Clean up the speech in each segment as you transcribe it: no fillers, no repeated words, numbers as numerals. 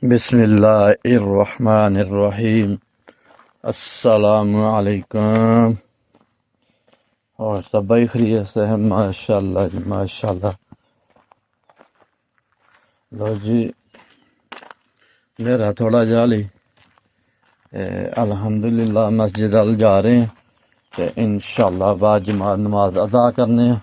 बिस्मिल्लाहिर्रहमानिर्रहीम। अस्सलामुअलैकुम। और सब भाई खैरियत से है? माशाल्लाह जी माशाल्लाह। लो जी, मेरा थोड़ा जाली अल्हम्दुलिल्लाह मस्जिद अल जा रहे हैं तो इंशाल्लाह बाद जमात नमाज अदा करने हैं।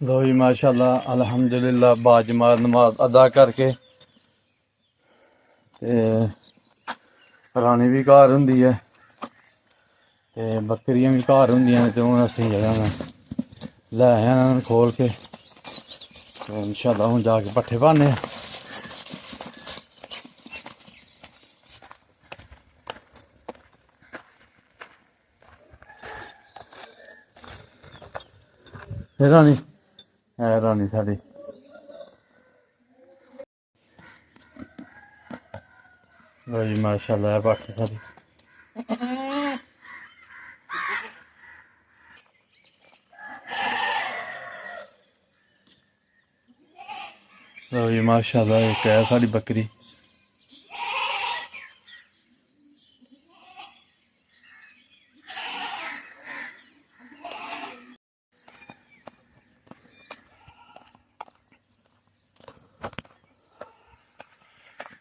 लो जी माशाल्लाह अल्हम्दुलिल्लाह बाद जमात नमाज अदा करके ते रानी भी घर होंदी है ते बकरियां भी घर होंदियां ने ते हुण असीं जेह्ड़ा ना लै आए इन्हां खोल के ते इंशाल्लाह हुण जाके पट्ठे पाने। रानी है रानी साड़ी लो जी माशाल्लाह है पट्ठ साड़ी। लो जी माशाल्लाह एक है साड़ी बकरी।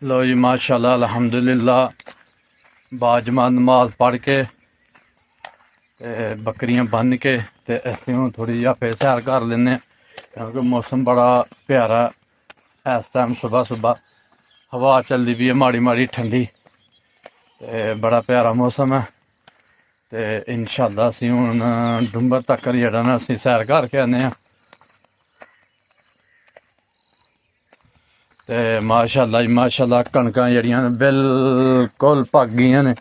लो जी माशाल्लाह अल्हम्दुलिल्लाह बाद जमात नमाज पढ़ के ते बकरियां बन के ते असीं हुण थोड़ी जी आपे सैर कर लैने क्योंकि मौसम बड़ा प्यारा है इस टाइम। सुबह सुबह हवा चलदी पई है माड़ी माड़ी ठंडी ते बड़ा प्यारा मौसम है ते इंशाल्लाह असीं हुण डुंबर तक्कर जेह्ड़ा ना असीं सैर करके आने आं ते माशाल्लाह जी माशाल्लाह कणकां जेह्ड़ियां न बिल्कुल पक गईयां ने।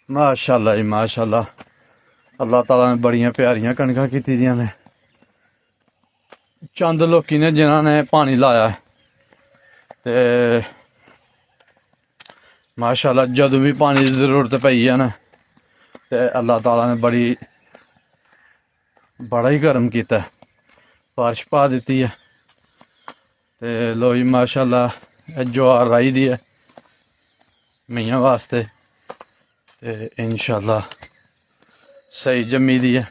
माशाल्लाह जी माशाल्लाह अल्लाह ताला ने बड़ियां प्यारियां कणकां कीती दियां ने। चंद लोकी ने जिन्हां ने पानी लाया ते माशाल्लाह जदों भी पानी की जरूरत पई है ना ते अल्लाह ताला ने बड़ा ही करम कीता है, बारिश पा दित्ती है। ते लो जी माशाल्लाह ज्वार राही दी है मेहियां वास्ते ते इंशाल्लाह सही जम्मी दी है।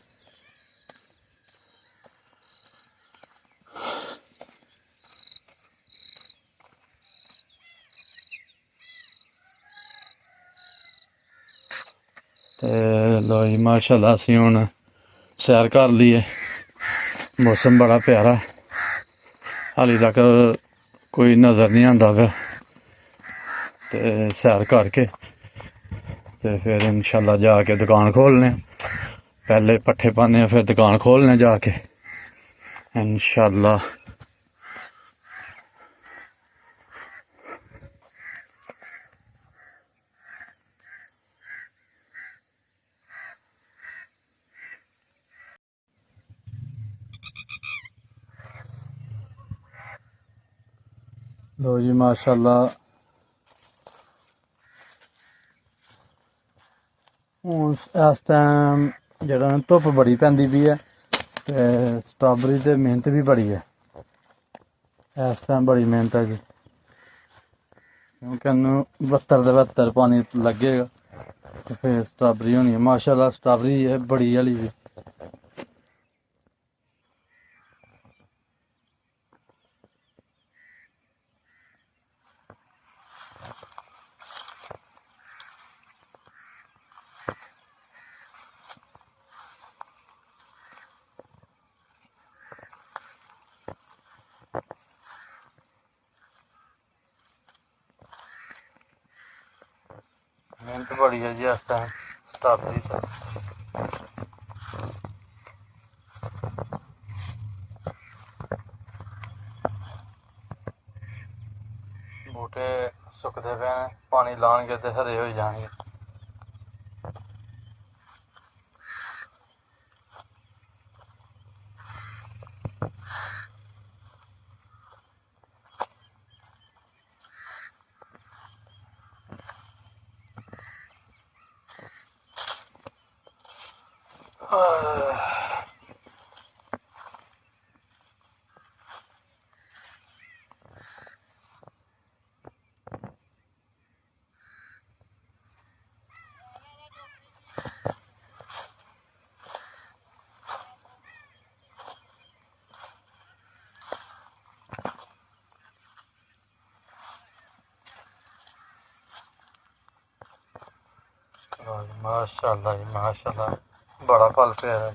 ते लो जी माशाल्लाह असीं हुण सैर कर ली है। मौसम बड़ा प्यारा, हाली तक कोई नज़र नहीं आंदा पिया ते सैर करके ते फिर इंशाल्लाह जाके दुकान खोलने। पहले पट्ठे पाने फिर दुकान खोलने जाके इंशाल्लाह। लो जी माशाल्लाह हूँ इस टाइम जेह्ड़ा धुप्प बड़ी पैंदी पई है ते स्ट्रॉबेरी ते मेहनत भी बड़ी है, इस टाइम बड़ी मेहनत है जी, क्योंकि इन्हू 72 पानी लगेगा तो फिर स्ट्रॉबेरी होनी है। माशाल्लाह स्ट्रॉबेरी है बड़ी वाली भी। मेहनत बड़ी है जी इस टाइम स्ट्रॉबेरी से। बूटे सुकते पे हैं, पानी लाएंगे तो हरे हो जाएंगे। माशाल्लाह जी माशाल्लाह, बड़ा फल पे है।